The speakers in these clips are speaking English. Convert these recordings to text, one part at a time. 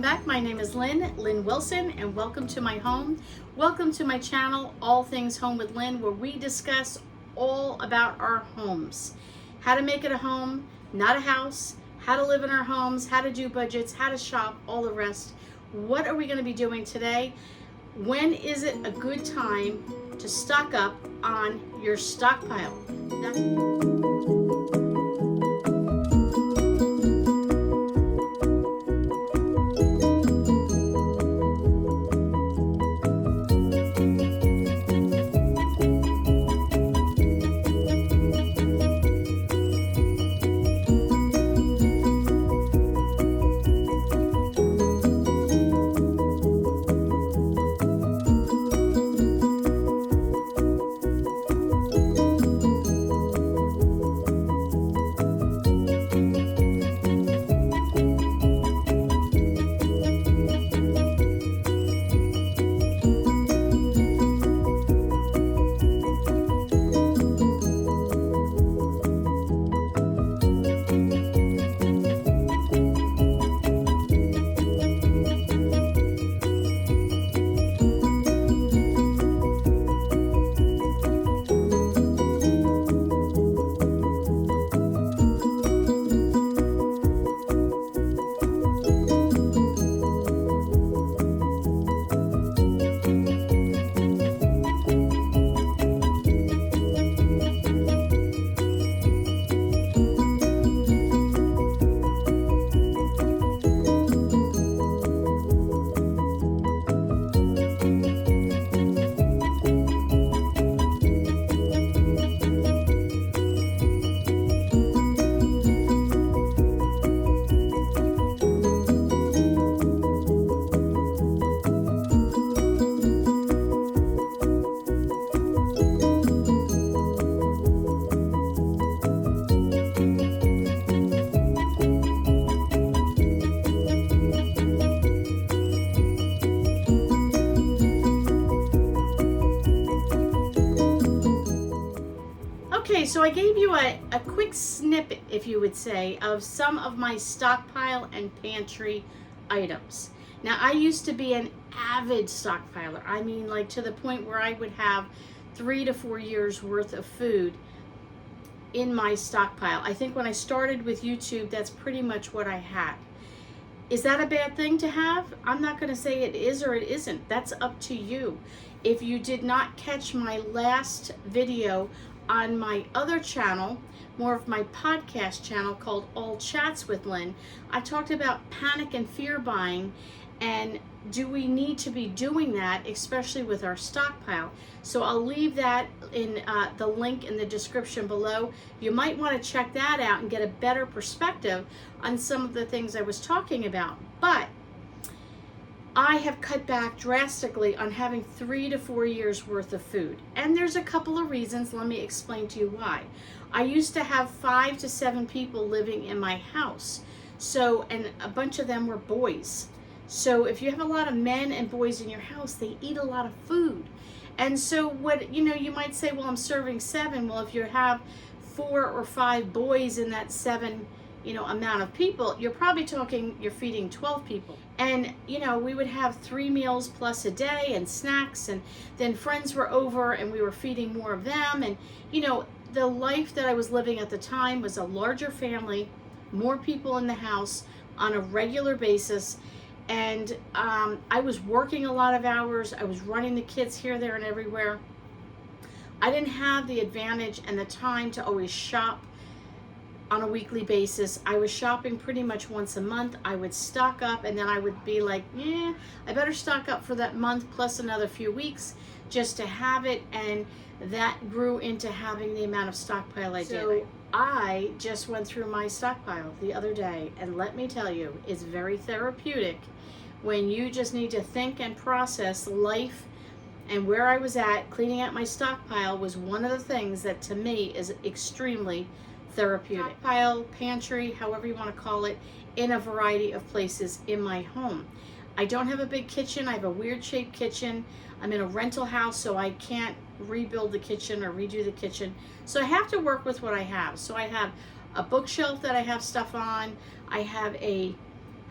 back. My name is Lynn Wilson, and welcome to my home. Welcome to my channel, All Things Home with Lynn, where we discuss all about our homes. How to make it a home, not a house, how to live in our homes, how to do budgets, how to shop, all the rest. What are we going to be doing today? When is it a good time to stock up on your stockpile? Okay, so I gave you a quick snippet, if you would say, of some of my stockpile and pantry items. Now, I used to be an avid stockpiler. I mean, like to the point where I would have 3 to 4 years worth of food in my stockpile. I think when I started with YouTube, that's pretty much what I had. Is that a bad thing to have? I'm not going to say it is or it isn't. That's up to you. If you did not catch my last video on my other channel, more of my podcast channel called All Chats with Lynn, I talked about panic and fear buying, and do we need to be doing that, especially with our stockpile? So I'll leave that in the link in the description below. You might want to check that out and get a better perspective on some of the things I was talking about. But I have cut back drastically on having 3 to 4 years worth of food. And there's a couple of reasons. Let me explain to you why. I used to have 5 to 7 people living in my house. So, and a bunch of them were boys. So if you have a lot of men and boys in your house, they eat a lot of food. And so what, you might say, well, I'm serving 7. Well, if you have 4 or 5 boys in that 7 amount of people, you're probably talking, you're feeding 12 people. And, we would have 3 meals plus a day and snacks, and then friends were over and we were feeding more of them. And, the life that I was living at the time was a larger family, more people in the house on a regular basis. And I was working a lot of hours. I was running the kids here, there, and everywhere. I didn't have the advantage and the time to always shop on a weekly basis. I was shopping pretty much once a month. I would stock up, and then I would be like, I better stock up for that month plus another few weeks just to have it. And that grew into having the amount of stockpile I did. So I just went through my stockpile the other day, and let me tell you, it's very therapeutic when you just need to think and process life. And where I was at, cleaning out my stockpile was one of the things that to me is extremely therapeutic. Stockpile, pantry, however you want to call it, in a variety of places in my home. I don't have a big kitchen. I have a weird shaped kitchen. I'm in a rental house, so I can't rebuild the kitchen or redo the kitchen. So I have to work with what I have. So I have a bookshelf that I have stuff on. I have a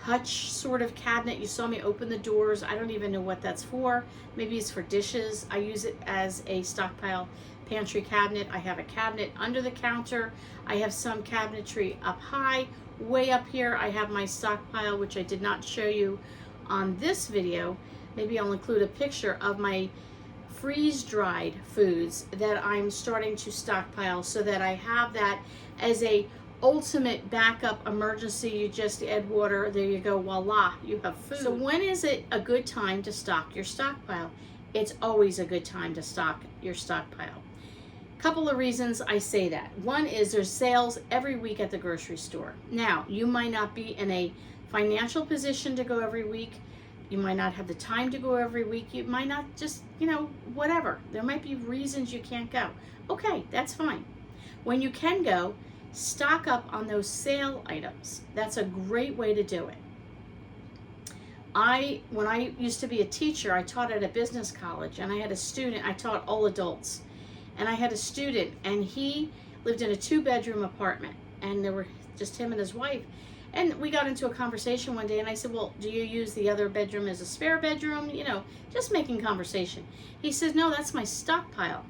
hutch sort of cabinet. You saw me open the doors. I don't even know what that's for. Maybe it's for dishes. I use it as a stockpile pantry cabinet. I have a cabinet under the counter. I have some cabinetry up high. Way up here I have my stockpile, which I did not show you on this video. Maybe I'll include a picture of my freeze-dried foods that I'm starting to stockpile, so that I have that as a ultimate backup emergency. You just add water, there you go, voila, you have food. So when is it a good time to stock your stockpile? It's always a good time to stock your stockpile. Couple of reasons I say that. One is there's sales every week at the grocery store. Now, you might not be in a financial position to go every week. You might not have the time to go every week. You might not just, whatever. There might be reasons you can't go. Okay, that's fine. When you can go, stock up on those sale items. That's a great way to do it. When I used to be a teacher, I taught at a business college, and I had a student. I taught all adults. And I had a student, and he lived in a 2-bedroom apartment, and there were just him and his wife. And we got into a conversation one day, and I said, well, do you use the other bedroom as a spare bedroom? Just making conversation. He says, no, that's my stockpile.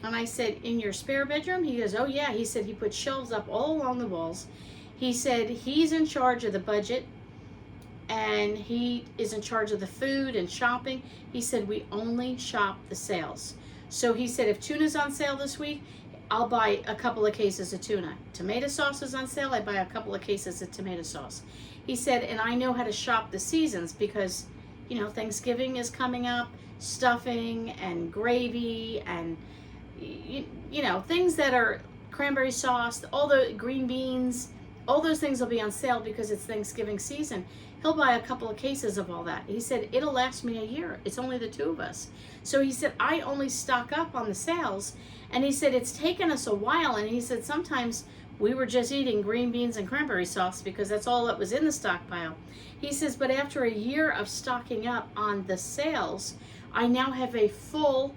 And I said, in your spare bedroom? He goes, oh yeah. He said he put shelves up all along the walls. He said he's in charge of the budget, and he is in charge of the food and shopping. He said we only shop the sales. So he said if tuna's on sale this week, I'll buy a couple of cases of tuna. Tomato sauce is on sale, I buy a couple of cases of tomato sauce. He said, and I know how to shop the seasons because, Thanksgiving is coming up, stuffing and gravy and, things that are cranberry sauce, all the green beans, all those things will be on sale because it's Thanksgiving season. He'll buy a couple of cases of all that. He said, it'll last me a year. It's only the two of us. So he said, I only stock up on the sales. And he said, it's taken us a while. And he said, sometimes we were just eating green beans and cranberry sauce because that's all that was in the stockpile. He says, but after a year of stocking up on the sales, I now have a full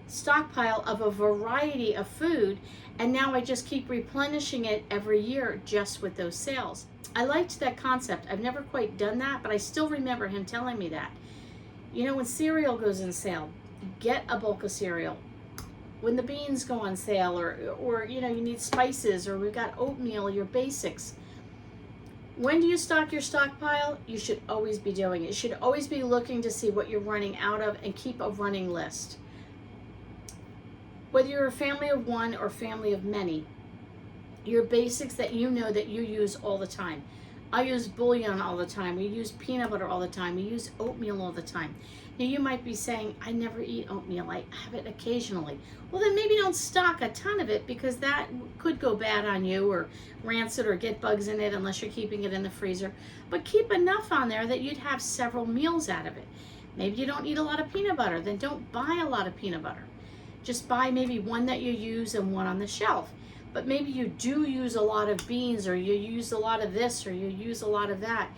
stockpile of a variety of food. And now I just keep replenishing it every year just with those sales. I liked that concept. I've never quite done that, but I still remember him telling me that. When cereal goes on sale, get a bulk of cereal. When the beans go on sale, or you need spices, or we've got oatmeal, your basics. When do you stock your stockpile? You should always be doing it. You should always be looking to see what you're running out of and keep a running list. Whether you're a family of one or family of many, your basics that you know that you use all the time. I use bouillon all the time. We use peanut butter all the time. We use oatmeal all the time. Now you might be saying, I never eat oatmeal. I have it occasionally. Well, then maybe don't stock a ton of it because that could go bad on you or rancid or get bugs in it unless you're keeping it in the freezer. But keep enough on there that you'd have several meals out of it. Maybe you don't eat a lot of peanut butter. Then don't buy a lot of peanut butter. Just buy maybe one that you use and one on the shelf. But maybe you do use a lot of beans, or you use a lot of this, or you use a lot of that.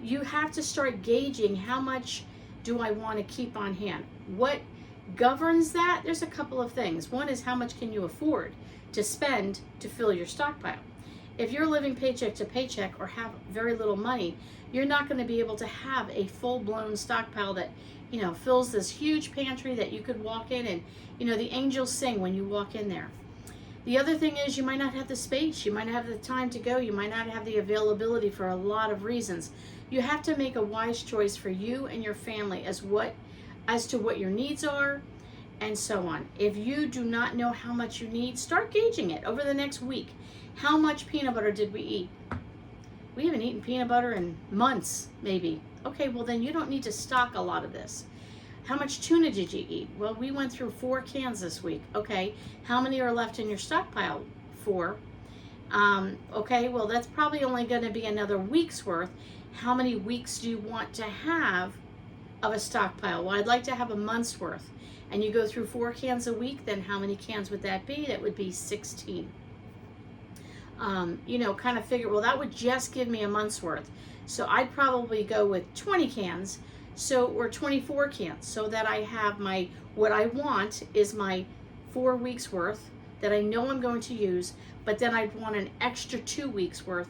You have to start gauging how much do I want to keep on hand. What governs that? There's a couple of things. One is how much can you afford to spend to fill your stockpile. If you're living paycheck to paycheck or have very little money, you're not going to be able to have a full-blown stockpile that fills this huge pantry that you could walk in and the angels sing when you walk in there. The other thing is you might not have the space, you might not have the time to go, you might not have the availability for a lot of reasons. You have to make a wise choice for you and your family as to what your needs are and so on. If you do not know how much you need, start gauging it over the next week. How much peanut butter did we eat? We haven't eaten peanut butter in months, maybe. Okay, well then you don't need to stock a lot of this. How much tuna did you eat? Well, we went through 4 cans this week. Okay, how many are left in your stockpile? 4. Okay, well that's probably only going to be another week's worth. How many weeks do you want to have of a stockpile? Well, I'd like to have a month's worth. And you go through 4 cans a week, then how many cans would that be? That would be 16. Kind of figure, well, that would just give me a month's worth. So I'd probably go with 20 cans. Or 24 cans, so that I have what I want is my 4 weeks worth that I know I'm going to use, but then I'd want an extra 2 weeks worth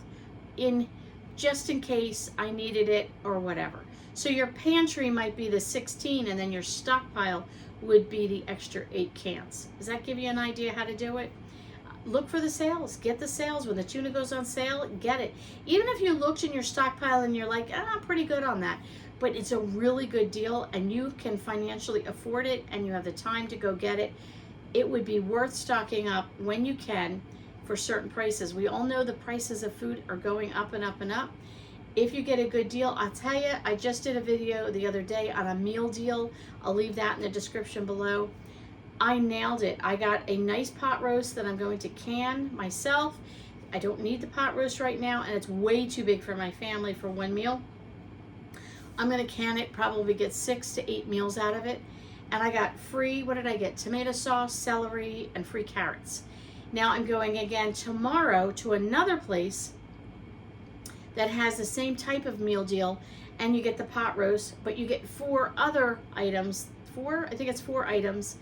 in just in case I needed it or whatever. So your pantry might be the 16, and then your stockpile would be the extra 8 cans. Does that give you an idea how to do it? Look for the sales. Get the sales. When the tuna goes on sale, get it. Even if you looked in your stockpile and you're like, I'm pretty good on that, but it's a really good deal and you can financially afford it and you have the time to go get it, it would be worth stocking up when you can for certain prices. We all know the prices of food are going up and up and up. If you get a good deal, I'll tell you, I just did a video the other day on a meal deal. I'll leave that in the description below. I nailed it. I got a nice pot roast that I'm going to can myself. I don't need the pot roast right now, and it's way too big for my family for one meal. I'm going to can it, probably get 6 to 8 meals out of it. And I got free, what did I get? Tomato sauce, celery, and free carrots. Now I'm going again tomorrow to another place that has the same type of meal deal, and you get the pot roast, but you get 4 other items, I think it's 4 items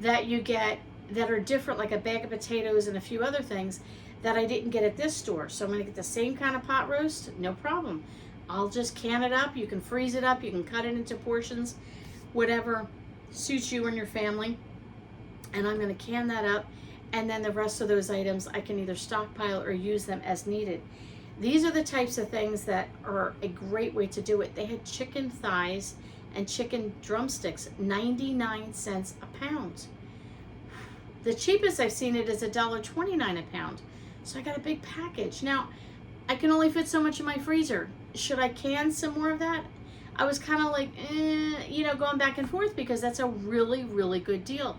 that you get that are different, like a bag of potatoes and a few other things that I didn't get at this store. So I'm gonna get the same kind of pot roast, no problem. I'll just can it up. You can freeze it up, you can cut it into portions, whatever suits you and your family. And I'm gonna can that up, and then the rest of those items I can either stockpile or use them as needed. These are the types of things that are a great way to do it. They had chicken thighs and chicken drumsticks, 99 cents a pound. The cheapest I've seen it is $1.29 a pound. So I got a big package. Now, I can only fit so much in my freezer. Should I can some more of that? I was kind of like, going back and forth because that's a really, really good deal.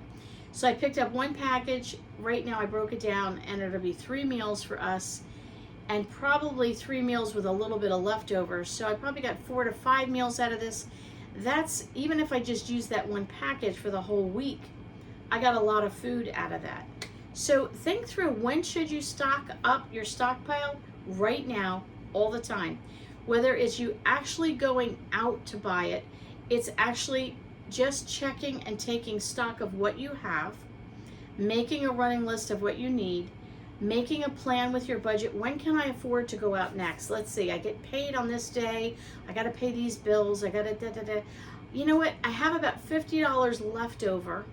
So I picked up one package. Right now I broke it down, and it'll be 3 meals for us and probably 3 meals with a little bit of leftovers. So I probably got 4 to 5 meals out of this. That's, even if I just use that one package for the whole week, I got a lot of food out of that. So think through, when should you stock up your stockpile? Right now, all the time. Whether it's you actually going out to buy it, it's actually just checking and taking stock of what you have, making a running list of what you need, making a plan with your budget. When can I afford to go out next? Let's see, I get paid on this day, I gotta pay these bills, I gotta You know what, I have about $50 left over.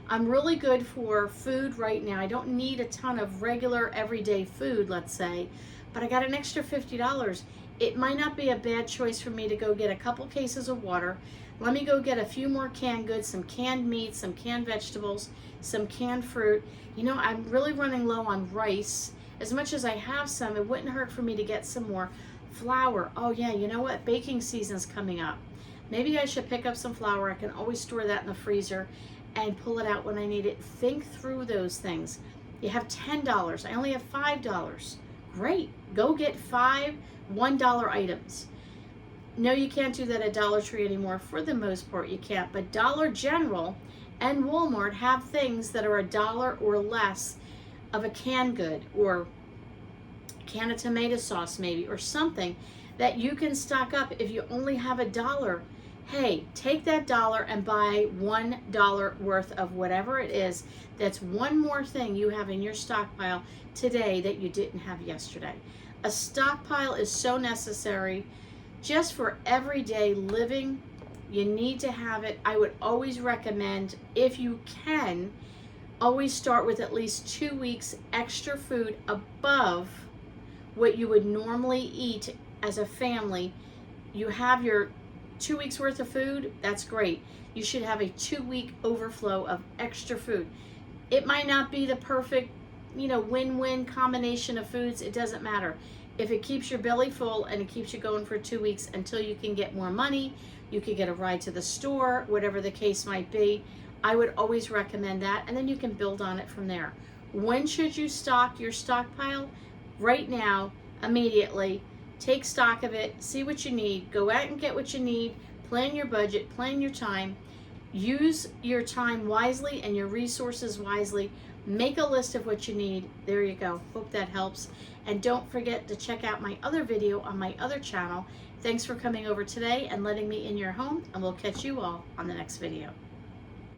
I'm really good for food right now. I don't need a ton of regular everyday food, let's say, but I got an extra $50. It might not be a bad choice for me to go get a couple cases of water. Let me go get a few more canned goods, some canned meats, some canned vegetables, some canned fruit. You know, I'm really running low on rice. As much as I have some, it wouldn't hurt for me to get some more flour. Oh yeah, you know what? Baking season's coming up. Maybe I should pick up some flour. I can always store that in the freezer and pull it out when I need it. Think through those things. You have $10. I only have $5. Great. Go get 5 $1 items. No, you can't do that at Dollar Tree anymore. For the most part, you can't. But Dollar General and Walmart have things that are $1 or less of a canned good, or can of tomato sauce maybe, or something that you can stock up if you only have $1. Hey, take that $1 and buy $1 worth of whatever it is. That's one more thing you have in your stockpile today that you didn't have yesterday. A stockpile is so necessary just for everyday living. You need to have it. I would always recommend, if you can, always start with at least 2 weeks extra food above what you would normally eat as a family. You have your 2 weeks worth of food, that's great. You should have a 2-week overflow of extra food. It might not be the perfect, win-win combination of foods. It doesn't matter. If it keeps your belly full and it keeps you going for 2 weeks until you can get more money, you could get a ride to the store, whatever the case might be, I would always recommend that, and then you can build on it from there. When should you stock your stockpile? Right now, immediately. Take stock of it, see what you need, go out and get what you need, plan your budget, plan your time, use your time wisely and your resources wisely, make a list of what you need. There you go. Hope that helps. And don't forget to check out my other video on my other channel. Thanks for coming over today and letting me in your home, and we'll catch you all on the next video.